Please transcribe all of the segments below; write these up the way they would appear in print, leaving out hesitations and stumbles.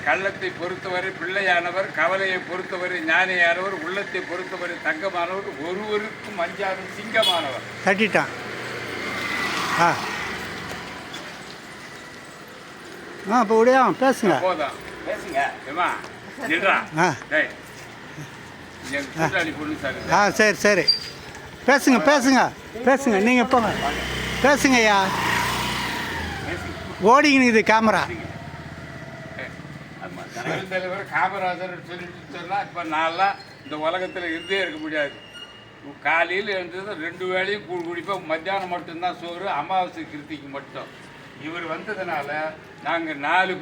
கள்ளத்தை பொறுத்தவரை பிள்ளையானவர், கவலையை பொறுத்தவரை ஞானியானவர், உள்ளத்தை பொறுத்தவரை தங்கமானவர், ஒருவருக்கும் அஞ்சாத சிங்கமானவர். தட்டிட்டான். ஆ இப்போ உடையா பேசுங்க. போதும் பேசுங்க. ஏமா நின்றா. டேய் கூட்டாளி பொண்ணு சார். சரி சரி பேசுங்க பேசுங்க பேசுங்க. நீங்கள் போங்க பேசுங்கய்யா. ஓடிங்கன்னு கேமரா. தலைவர் காமராஜர் சொல்லிட்டு சொன்னால் இப்போ நான்லாம் இந்த உலகத்தில் இருந்தே இருக்க முடியாது. காலையில் எழுந்தது 2 வேளையும் கூழ் குடிப்போம். மத்தியானம் மட்டும்தான் சோறு, அமாவாசை கிருத்திக்கு மட்டும். இவர் வந்ததுனால நாங்கள் 4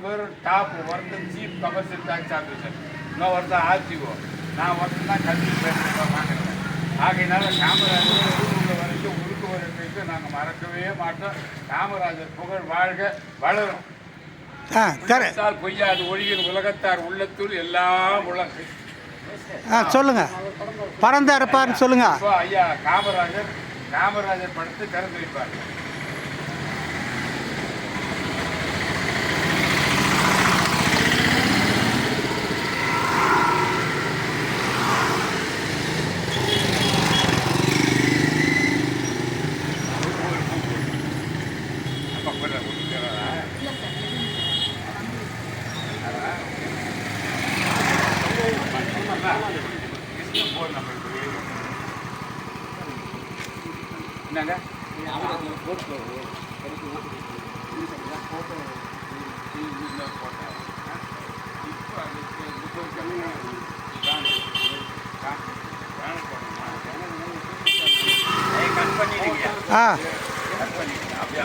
பேரும் டாப் ஒருத்தன் சீஃப் கமர்ஷியல் டேக்ஸ் ஆஃபீஸர், இன்னும் ஒருத்தன் ஆர்டிஓ, நான் ஒருத்தன் தான் கல்வி பேசுகிறேன் வாங்குறேன். ஆகையினால காமராஜர் ஊரில் வரைக்கும் உருக்கு வரட்டு நாங்கள் மறக்கவே மாட்டோம். காமராஜர் புகழ் வாழ்க வளரும். பொய்யாது ஒழியின் உலகத்தார் உள்ளத்துள் எல்லாம் உலகு. சொல்லுங்க. பறந்து இருப்பார்னு சொல்லுங்க. ஐயா காமராஜர் படுத்து திறந்து வைப்பார். என்னங்க ஆ அப்படியே